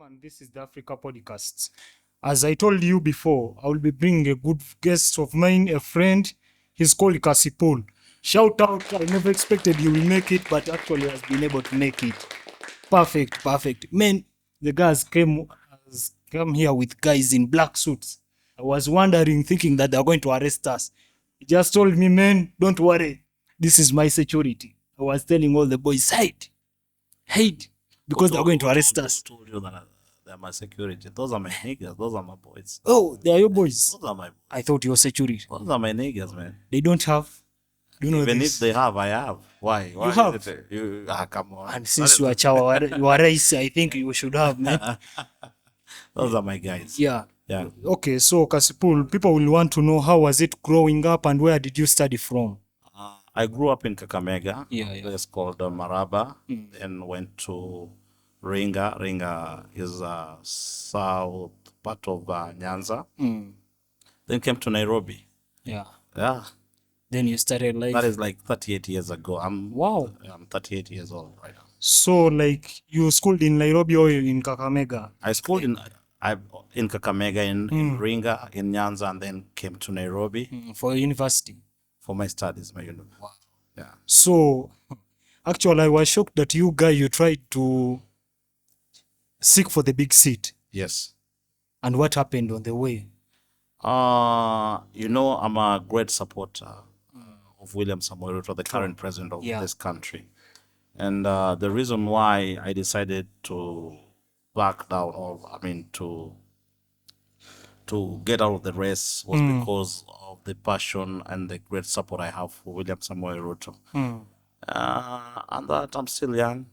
And this is the Africa Podcast. As I told you before, I will be bringing a good guest of mine, a friend. He's called Cassypool. Shout out, I never expected you will make it, but actually has been able to make it. Perfect. Man, the guys has come here with guys in black suits. I was wondering, thinking that they're going to arrest us. He just told me, man, don't worry. This is my security. I was telling all the boys, hide, because they're going to arrest us. Who told you that they're my security? Those are my niggas. Those are my boys. Oh, they are your boys. Those are my boys. I thought you were security. Those are my niggas, man. They don't have. Do you know Even this? if they have, I have. Why? You have? Come on. And since you are Chawa, you are race, I think you should have, man. Those are my guys. Yeah. Yeah. Okay, so Cassypool, people will want to know how was it growing up and where did you study from? I grew up in Kakamega. Yeah. A place called Maraba. Then went to Ringa. Ringa is south part of Nyanza. Then came to Nairobi. Yeah. Yeah. Then you started life. That is like 38 years ago. Wow. I'm 38 years old right now. So, like, you schooled in Nairobi or in Kakamega? I schooled in Kakamega, in Ringa, in Nyanza, and then came to Nairobi For university. for my studies. Wow. Yeah. So, actually, I was shocked that you tried to seek for the big seat. Yes. And what happened on the way? I'm a great supporter of William Samoei Ruto, the current president of this country. And the reason why I decided to back down, to get out of the race was because of the passion and the great support I have for William Samoei Ruto. And that I'm still young.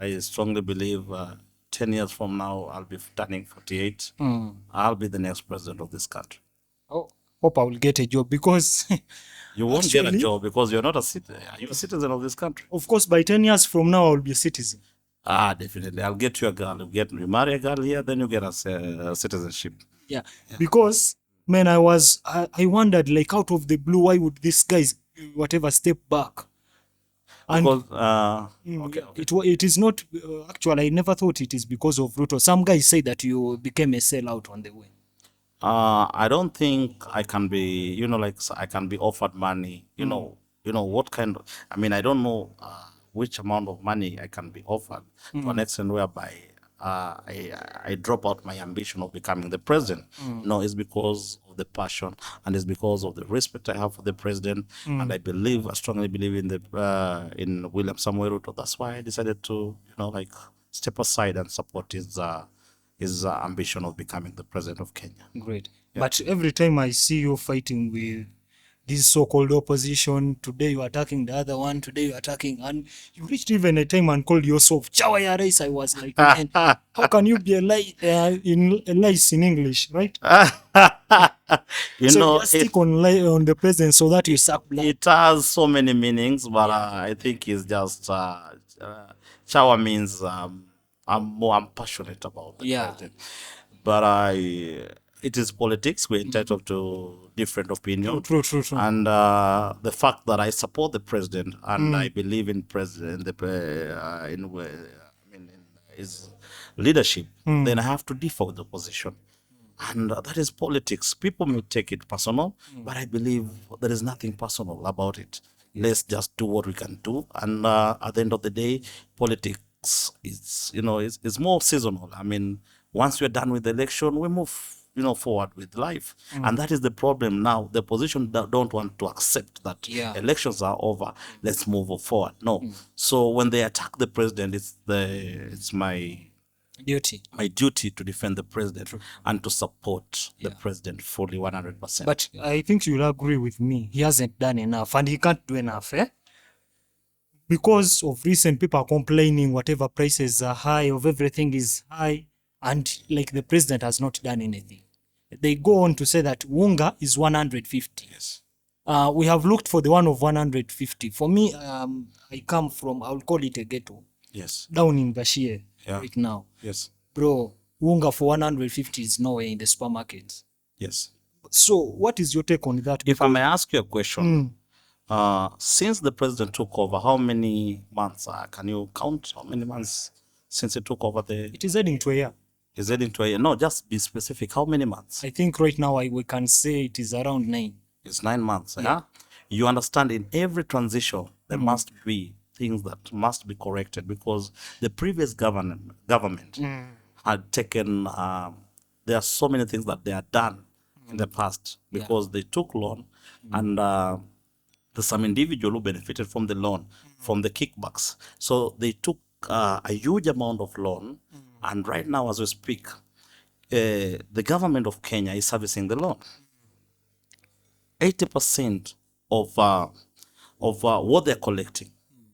I strongly believe 10 years from now, I'll be turning 48. I'll be the next president of this country. Oh, hope I will get a job because... You won't get a job because you're not a citizen. You're a citizen of this country. Of course, by 10 years from now, I'll be a citizen. Definitely. I'll get you a girl. You marry a girl here, then you get a citizenship. Yeah. Because, man, I wondered, like, out of the blue, why would these guys, whatever, step back? And Because, it is not, actually, I never thought it is because of Ruto. Some guys say that you became a sellout on the way. I don't think I can be, I can be offered money. What kind of, I don't know which amount of money I can be offered to an extent whereby I drop out my ambition of becoming the president. No, it's because of the passion and it's because of the respect I have for the president. And I strongly believe in William Samoei Ruto. That's why I decided to, step aside and support his ambition of becoming the president of Kenya. Great. Yeah. But every time I see you fighting with this so-called opposition, today you are attacking the other one, today you are attacking, and you reached even a time and called yourself Chawa ya Rais. I was like, man, how can you be a lice in English, right? Just stick on the president so that you suck blood. It has so many meanings, but I think it's just Chawa means I'm passionate about the president. But it is politics. We're entitled to different opinions. True. And the fact that I support the president and I believe in his leadership, then I have to differ with the opposition. And that is politics. People may take it personal, but I believe there is nothing personal about it. Let's just do what we can do. And at the end of the day, politics it's more seasonal. Once we're done with the election, we move forward with life. And that is the problem now. The opposition don't want to accept that elections are over. Let's move forward. No. So when they attack the president, it's my duty to defend the president and to support the president fully 100%. But I think you'll agree with me. He hasn't done enough and he can't do enough, Because of recent people are complaining whatever prices are high, of everything is high, and like the president has not done anything. They go on to say that Wunga is 150. Yes. We have looked for the one of 150. For me, I come from, I'll call it a ghetto. Yes. Down in Bashir right now. Yes. Bro, Wunga for 150 is nowhere in the supermarkets. Yes. So what is your take on that? If I may ask you a question, since the president took over, how many months, can you count how many months since he took over the? It is heading to a year. Is it into a year? No, just be specific. How many months? I think right now we can say it is around 9. It's 9 months. Yeah. You understand, in every transition, there Mm-hmm. must be things that must be corrected, because the previous government Mm. had taken, there are so many things that they had done in the past, because they took loan, and there's some individual who benefited from the loan, from the kickbacks. So they took a huge amount of loan, and right now as we speak, the government of Kenya is servicing the loan. 80% of what they're collecting,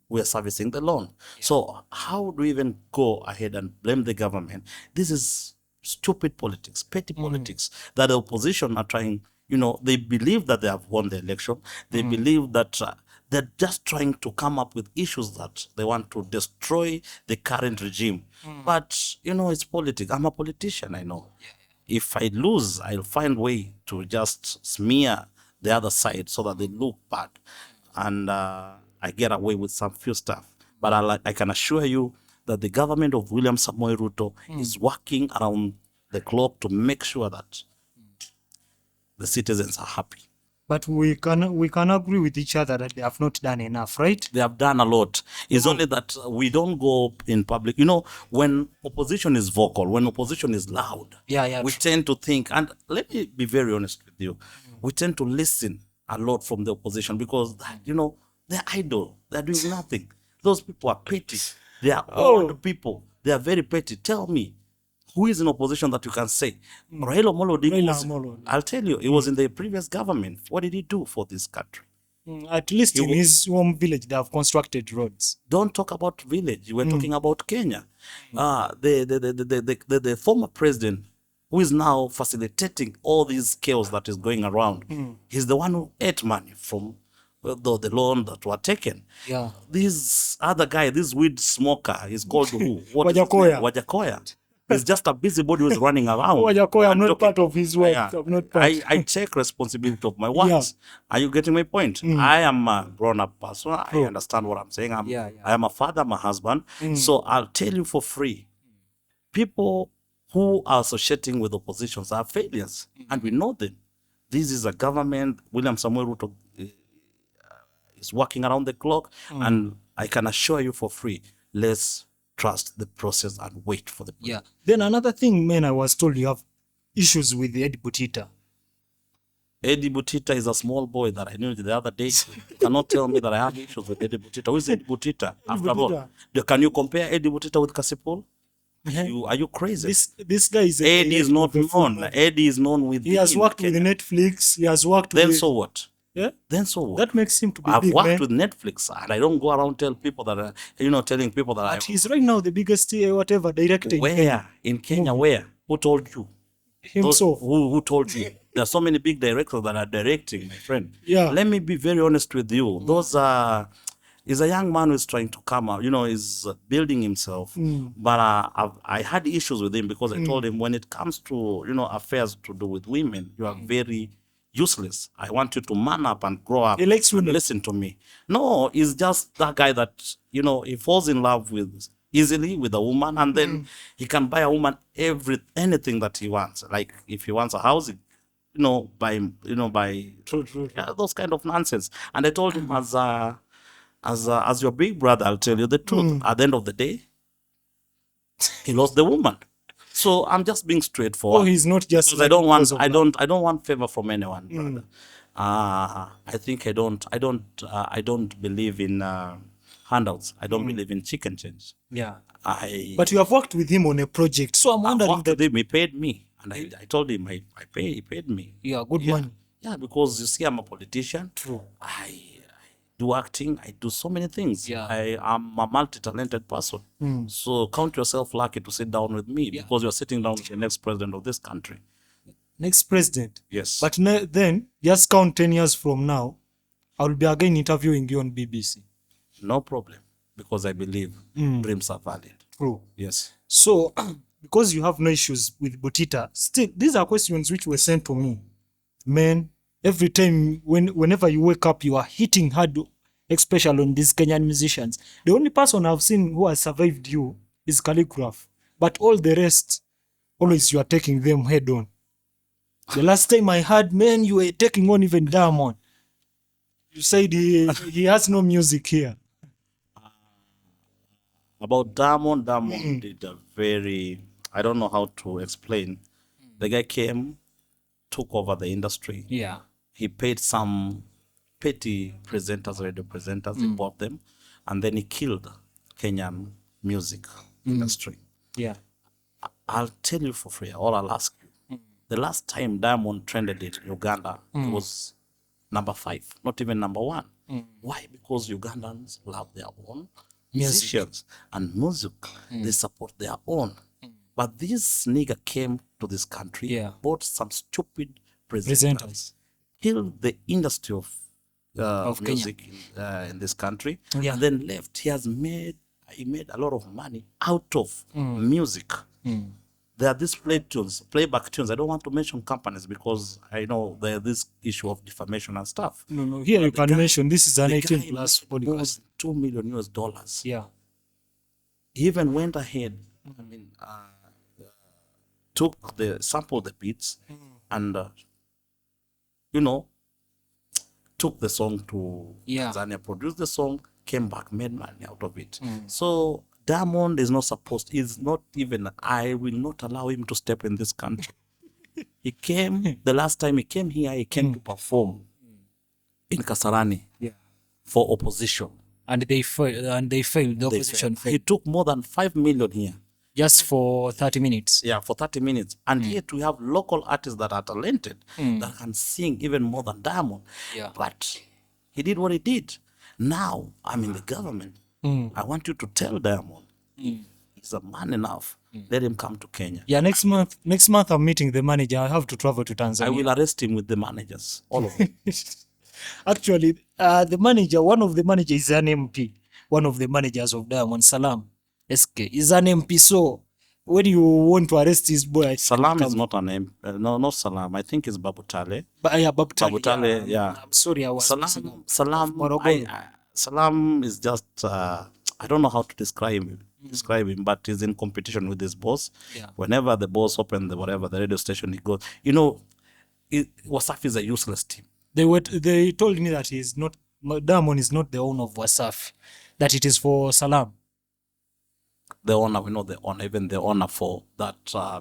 we are servicing the loan. So how do we even go ahead and blame the government? This is stupid politics, petty politics that the opposition are trying. They believe that they have won the election. They believe that they're just trying to come up with issues that they want to destroy the current regime. But it's politics. I'm a politician, I know. If I lose, I'll find way to just smear the other side so that they look bad, and I get away with some few stuff. But I can assure you that the government of William Samoei Ruto is working around the clock to make sure that the citizens are happy. But we can agree with each other that they have not done enough, right? They have done a lot. It's only that we don't go in public. When opposition is vocal, when opposition is loud, we tend to think, and let me be very honest with you, we tend to listen a lot from the opposition, because they're idle. They're doing nothing. Those people are petty. They are old people. They are very petty. Tell me, who is in opposition that you can say? Raila Amolo Odinga. I'll tell you, he was in the previous government. What did he do for this country? At least in his home village, they have constructed roads. Don't talk about village. We're talking about Kenya. The former president, who is now facilitating all these chaos that is going around, he's the one who ate money from the loan that were taken. Yeah. This other guy, this weed smoker, is called who? Wajakoya. Wajakoya. He's just a busybody who's running around. Wajakoya, I'm not part of his work. I'm not part. I take responsibility of my words. Are you getting my point? I am a grown-up person. I understand what I'm saying. I am a father, I'm a husband. So I'll tell you for free, people who are associating with oppositions are failures, and we know them. This is a government. William Samoei Ruto is working around the clock, and I can assure you for free, let's trust the process and wait for the process. Yeah. Then another thing, man, I was told you have issues with Eddie Butiita. Eddie Butiita is a small boy that I knew the other day. You cannot tell me that I have issues with Eddie Butiita. Who is Eddie Butiita? After all, can you compare Eddie Butiita with Cassypool? Are you crazy? This guy is Eddie is not known. Eddie is known with. He has worked with Netflix. He has worked with. Then so what? Yeah. Then so what? That makes him to be I've big, worked man. with Netflix, and I don't go around telling people that telling people that. But he's right now the biggest whatever directing. Where in Kenya? Where? Who told you? Himself. Who told you? There are so many big directors that are directing, my friend. Yeah. Let me be very honest with you. Those are. He's a young man who's trying to come out, he's building himself. But I had issues with him because I told him, when it comes to, affairs to do with women, you are very useless. I want you to man up and grow up. He likes women. Listen to me. No, he's just that guy that, he falls in love easily with a woman, and then he can buy a woman anything that he wants. Like if he wants a house, by True. Yeah, those kind of nonsense. And I told him, as your big brother, I'll tell you the truth. At the end of the day, he lost the woman. So I'm just being straightforward. Oh, he's not just. Because I don't want favor from anyone, brother. I think I don't believe in handouts. I don't believe in chicken change. Yeah. But you have worked with him on a project, so I'm wondering that he paid me, and I told him he paid me. Yeah, good money. Yeah, because you see, I'm a politician. True. I do acting, I do so many things. Yeah. I am a multi-talented person. So count yourself lucky to sit down with me, because you're sitting down with the next president of this country. Next president? Yes. But then, just count 10 years from now, I will be again interviewing you on BBC. No problem, because I believe dreams are valid. True. Yes. So, because you have no issues with Butiita, still, these are questions which were sent to me. Man, every time, whenever you wake up, you are hitting hard, especially on these Kenyan musicians. The only person I've seen who has survived you is calligraph. But all the rest, always you are taking them head on. The last time I heard, man, you were taking on even Diamond. You said he has no music here. About Diamond, Diamond did a very, I don't know how to explain. The guy came, took over the industry. Yeah. He paid some petty presenters, radio presenters, he bought them, and then he killed Kenyan music industry. Yeah. I'll tell you for free, or I'll ask you. The last time Diamond trended in Uganda, it was number 5, not even number 1. Why? Because Ugandans love their own musicians and music. They support their own. But this nigga came to this country, bought some stupid presenters, killed the industry of music in this country, and then left. He made a lot of money out of music. There are these playback tunes. I don't want to mention companies because I know there's this issue of defamation and stuff. No. Here you can mention this is an 18 plus podcast. $2 million US. Yeah. He even went ahead. I mean, sampled the beats and took the song to Tanzania, produced the song, came back, made money out of it. So Diamond is not even, I will not allow him to step in this country. He came, the last time he came here, he came to perform in Kasarani for opposition. And they failed. The opposition failed. He took more than 5 million here. Just for 30 minutes. Yeah, for 30 minutes. And yet we have local artists that are talented, that can sing even more than Diamond. Yeah. But he did what he did. Now, I'm in the government. I want you to tell Diamond, he's a man enough. Let him come to Kenya. Yeah, next month I'm meeting the manager. I have to travel to Tanzania. I will arrest him with the managers, all of them. Actually, one of the managers is an MP. One of the managers of Diamond, Salam SK, is an MP. So when you want to arrest this boy, Salam is not an MP. No, not Salam. I think it's Babutale. Babutale. Yeah. I'm sorry, I was Salam is just I don't know how to describe him, but he's in competition with his boss. Yeah. Whenever the boss opens the radio station, he goes. Wasafi is a useless team. They told me that Diamond is not the owner of Wasafi, that it is for Salam. The owner, we know the owner, even the owner for that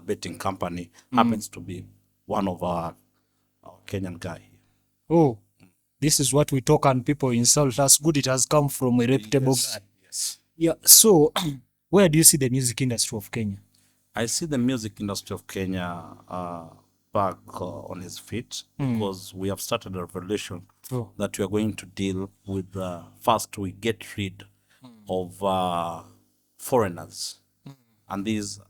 betting company happens to be one of our Kenyan guy. Oh, this is what we talk and people insult us. Good, it has come from a reputable guy. Yes. Yeah. So, where do you see the music industry of Kenya? I see the music industry of Kenya back on his feet because we have started a revolution that we are going to deal with. First, we get rid of foreigners. And these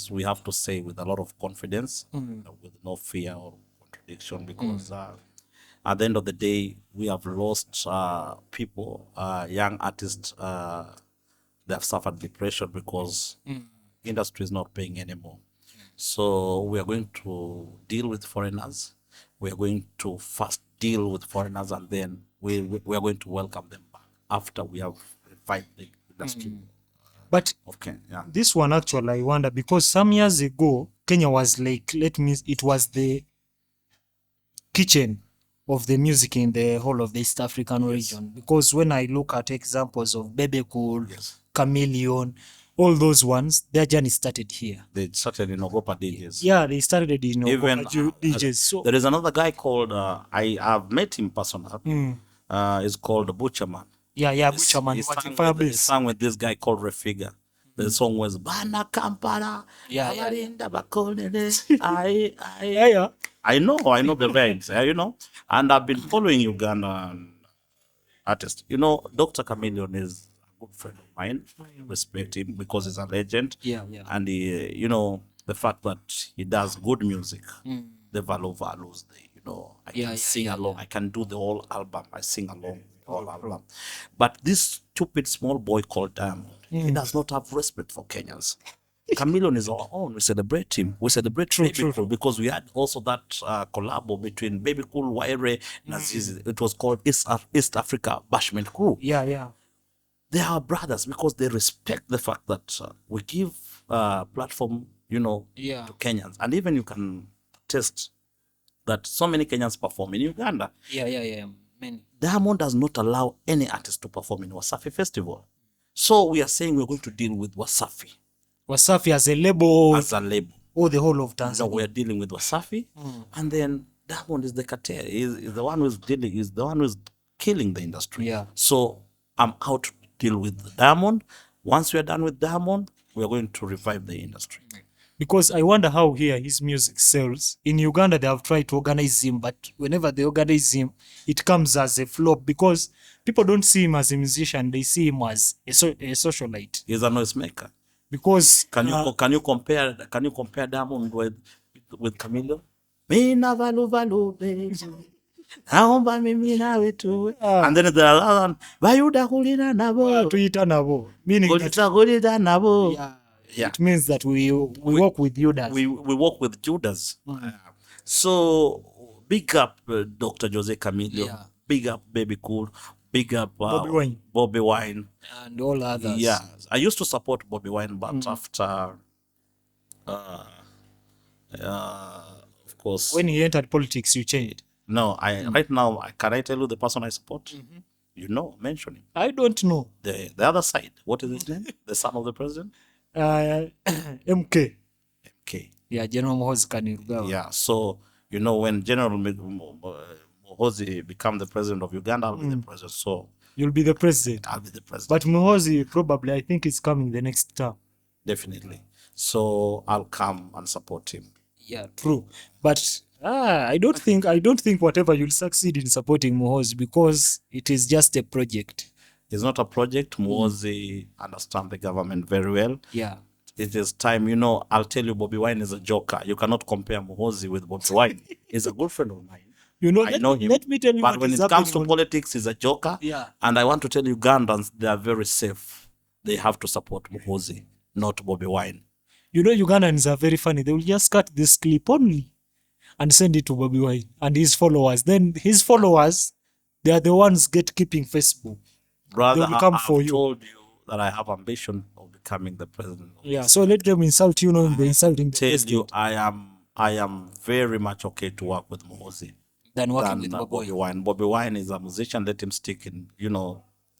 we have to say with a lot of confidence, with no fear or contradiction, because at the end of the day, we have lost people, young artists. They have suffered depression because industry is not paying anymore. So we are going to deal with foreigners. We are going to first deal with foreigners, and then we are going to welcome them back after we have revived the industry. But okay, yeah. This one actually, I wonder, because some years ago, Kenya was like, it was the kitchen of the music in the whole of the East African region. Because when I look at examples of Bebe Cool, Chameleon, all those ones, their journey started here. They started in Ogopa DJs. Yeah, they started in Ogopa DJs. So there is another guy called, I have met him personally. He's called Butcherman. Yeah, Butcherman. He sang with this guy called Refiga. The song was Bana Kampala. Yeah. I know the vibes, and I've been following Ugandan artists. Dr. Chameleon is a good friend of mine. I respect him because he's a legend. Yeah. And he, the fact that he does good music, the values, I can sing along. I can do the whole album. I sing along. But this stupid small boy called Diamond, he does not have respect for Kenyans. Chameleon is our own. We celebrate him. We celebrate Baby Cool because we had also that collabo between Baby Cool, Waire, and Azizi. It was called East Africa Bashment Crew. Yeah. they are our brothers because they respect the fact that we give platform, Yeah. to Kenyans. And even you can test that so many Kenyans perform in Uganda. Yeah. Many. Diamond does not allow any artist to perform in Wasafi Festival. So we are saying we're going to deal with Wasafi Wasafi as a label as a label. or the whole of No, Tanzania. we're dealing with Wasafi, and then Diamond is the cartel. Is the one who's dealing. Is the one who's killing the industry. Yeah. So I'm out to deal with Diamond. Once we are done with Diamond, we are going to revive the industry. Because I wonder how here his music sells. In Uganda, they have tried to organize him, but whenever they organize him, it comes as a flop because people don't see him as a musician; they see him as a socialite. He's a noisemaker. Because Can you compare Diamond with Camilo? Mina valu valu baby. Naomba mimi nawe tu. And then there are other Bayuda kulina nabo. Twitter nabo, meaning that Kulita nabo. yeah, it means that we work with Judas. We work with Judas. So big up Dr. Jose Camilo. Yeah. Big up Baby Cool. Big up Bobiwine. And all others. Yeah, I used to support Bobiwine, but after, of course, When he entered politics, you changed. no, right now, can I tell you the person I support? Mention him. I don't know. The other side. What is his name? The son of the president. MK. Okay. Yeah, General Muhoozi Kainerugaba. Yeah. So when General Muhoozi become the president of Uganda, I'll be the president. So You'll be the president. I'll be the president. But Muhoozi probably, I think, is coming the next term. Definitely. So I'll come and support him. Yeah. True. But I don't think whatever you'll succeed in supporting Muhoozi because it is just a project. It's not a project. Muhoozi understand the government very well. Yeah. It is time, I'll tell you, Bobiwine is a joker. You cannot compare Muhoozi with Bobiwine. He's a good friend of mine. I know him. Let me tell you But what when is it comes to happening politics, he's a joker. Yeah. And I want to tell Ugandans, they are very safe. They have to support Muhoozi, not Bobiwine. Ugandans are very funny. They will just cut this clip only and send it to Bobiwine and his followers. Then his followers, they are the ones gatekeeping Facebook. Brother, They will come I've for you. told you that I have ambition of becoming the president. Yeah, so let them insult you, they're insulting the Tell president. you, I am very much okay to work with Muhoozi Than working than with Bobiwine. Bobiwine is a musician. Let him stick in,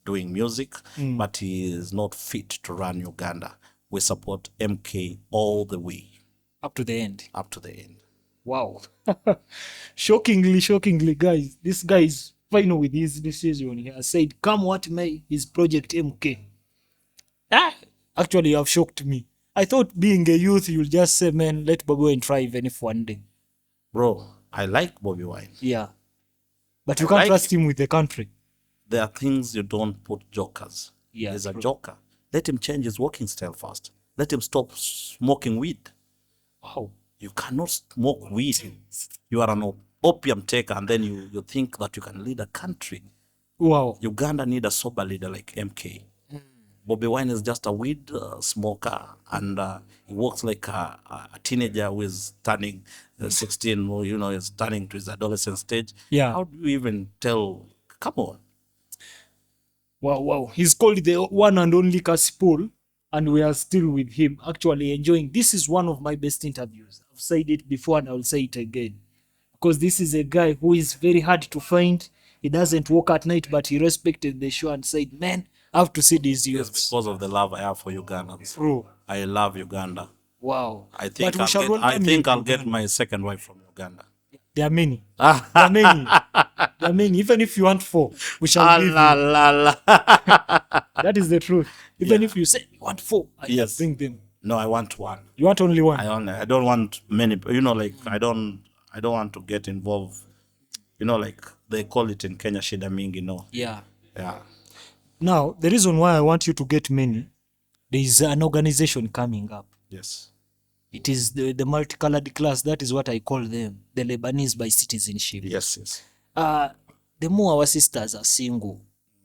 doing music, but he is not fit to run Uganda. We support MK all the way, Up to the end. up to the end. Wow. Shockingly, guys, this guy is final with his decision. He has said, come what may, his project MK. Actually, you have shocked me. I thought being a youth, you'll just say, man, let Bobiwine try even if one day. Bro, I like Bobiwine. Yeah. But you can't like- trust him with the country. There are things you don't put jokers. Yeah, He's a true. joker. Let him change his working style first. Let him stop smoking weed. Wow. You cannot smoke weed. You are an opium taker, and then you think that you can lead a country. Wow. Uganda need a sober leader like MK. Bobiwine is just a weed smoker, and he works like a teenager who is turning 16, or, is turning to his adolescent stage. Yeah. How do you even tell? Come on. Wow. He's called the one and only Cassypool, and we are still with him, actually enjoying. This is one of my best interviews. I've said it before and I'll say it again. Because this is a guy who is very hard to find. He doesn't work at night, but he respected the show and said, man, I have to see these It's youths. because of the love I have for Ugandans. True. I love Uganda. Wow. I think we shall I welcome think you I'll to get Uganda. my second wife from Uganda. There are many. There are many. There are many. Even if you want 4, we shall give you. That is the truth. Even if you say you want 4, I can Yes. bring them. No, I want one. You want only one. I don't want many. I don't want to get involved. Like they call it in Kenya, shida mingi. No. Yeah. Yeah. Now, the reason why I want you to get many, there is an organization coming up. Yes. It is the multicolored class. That is what I call them, the Lebanese by citizenship. Yes. The more our sisters are single,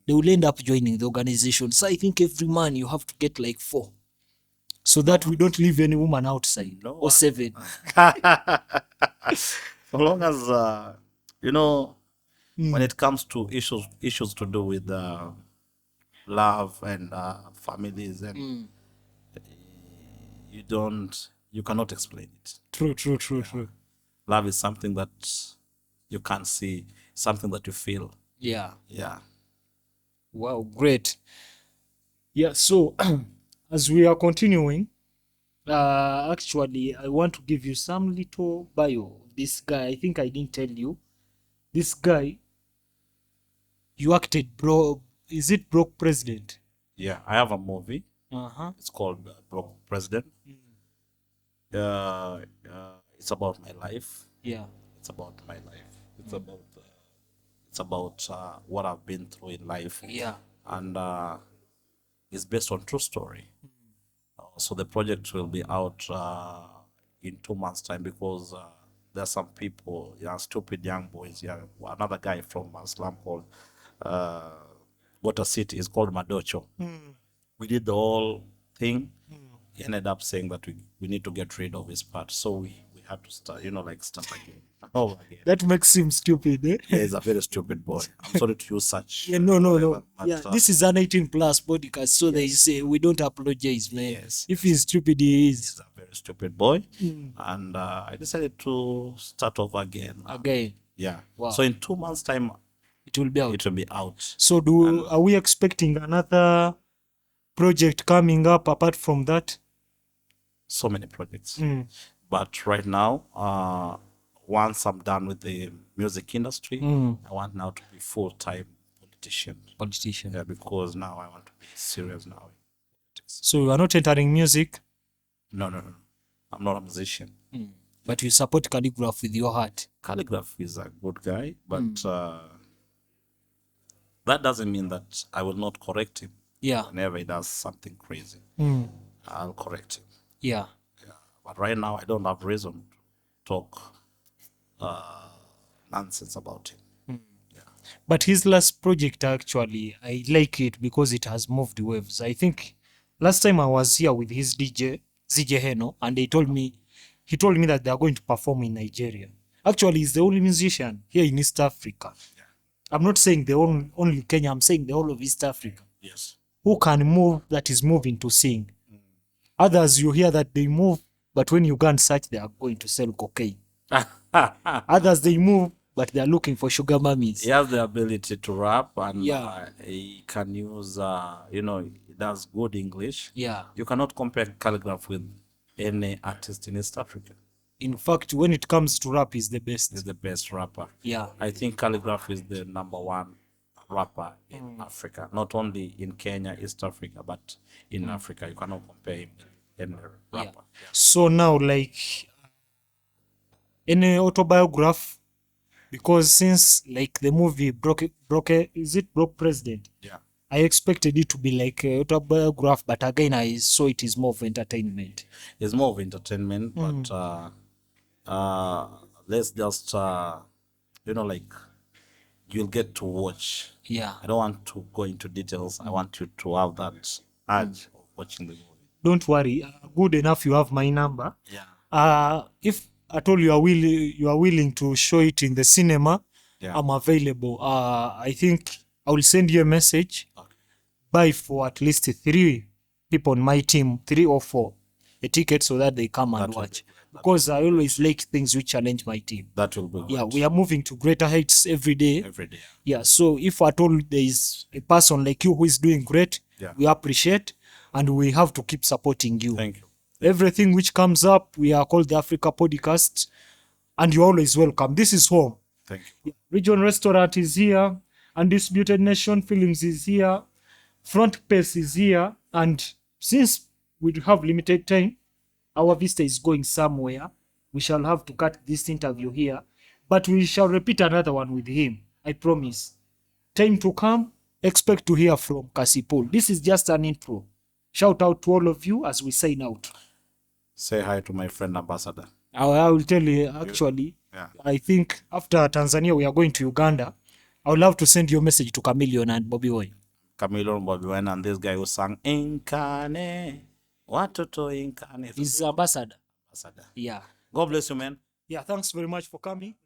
they will end up joining the organization. So I think every man you have to get like 4, so that we don't leave any woman outside. No. Or 7. So long as when it comes to issues to do with love and families, and you cannot explain it. True. Love is something that you can't see, something that you feel. Yeah. Yeah. Wow, great. Yeah, so as we are continuing, actually, I want to give you some little bio of this guy. I think I didn't tell you. This guy, you acted bro. Is it Broke President? Yeah, I have a movie. Uh-huh. It's called Broke President. It's about my life. Yeah. It's about my life. It's about what I've been through in life. Yeah. And it's based on true story. So the project will be out in 2 months' time, because there are some people, stupid young boys. Yeah, another guy from a slum called Water City is called Madocho. We did the whole thing. He ended up saying that we need to get rid of his part, so we had to start, start again. Over again. That makes him stupid, eh? Yeah, he's a very stupid boy. I'm sorry to use such. Yeah, no. But, Yeah, this is an 18 plus podcast, so they say we don't apologize, man. Yes. If he's stupid, he is. He's a very stupid boy, and I decided to start over again. Again. Yeah. Wow. So in 2 months' time, It will be out. it will be out. So are we expecting another project coming up apart from that? So many projects. But right now, once I'm done with the music industry, I want now to be full-time politician. Yeah, because now I want to be serious now. So you are not entering music, No. I'm not a musician. But you support Calligraph with your heart. Calligraph is a good guy, but that doesn't mean that I will not correct him. Yeah. Whenever he does something crazy, I'll correct him. Yeah. But right now, I don't have reason to talk nonsense about him. but his last project, actually, I like it because it has moved waves. I think last time I was here with his DJ, ZJ Heno, and he told me that they are going to perform in Nigeria. Actually, he's the only musician here in East Africa. I'm not saying the only Kenya, I'm saying the whole of East Africa. Yes. Who can move, that is moving to sing. Others, you hear that they move, but when you go and search, they are going to sell cocaine. Others, they move, but they are looking for sugar mummies. He has the ability to rap, and Yeah. he can use, he does good English. Yeah. You cannot compare Calligraph with any artist in East Africa. In fact, when it comes to rap, he's the best. He's the best rapper. Yeah. I think Calligraph is the #1 rapper in Africa, not only in Kenya, East Africa, but in Africa. You cannot compare him with any rapper. So now, like, any autobiography, because since like the movie Broke President, Yeah. I expected it to be like an autobiography, but again, I saw it is more of entertainment. It's more of entertainment, but let's just, you'll get to watch. Yeah. I don't want to go into details. I want you to have that urge of watching the movie. Don't worry, good enough. You have my number. Yeah. If at all you are willing to show it in the cinema, Yeah. I'm available. I think I will send you a message. Okay. Buy for at least 3 people on my team, 3 or 4, a ticket so that they come and That will watch. be great. Because I always like things which challenge my team. That will be good. Yeah, we are moving to greater heights every day. Every day. Yeah, so if at all there is a person like you who is doing great, Yeah. we appreciate, and we have to keep supporting you. Thank you. Everything which comes up, we are called the AFRi-KA Podcast, and you're always welcome. This is home. Thank you. Region Restaurant is here, Undisputed Nation Films is here, Frontpace is here, and since we have limited time, our vista is going somewhere. We shall have to cut this interview here, but we shall repeat another one with him. I promise. Time to come, expect to hear from Cassypool. This is just an intro. Shout out to all of you as we sign out. Say hi to my friend Ambassador. I will tell you, actually, Yeah. I think after Tanzania, we are going to Uganda. I would love to send you a message to Chameleon and Bobiwine. Chameleon, Bobiwine, and this guy who sang Inkane. Watoto Inkane. He's ambassador. Ambassador. Yeah. God bless you, man. Yeah, thanks very much for coming.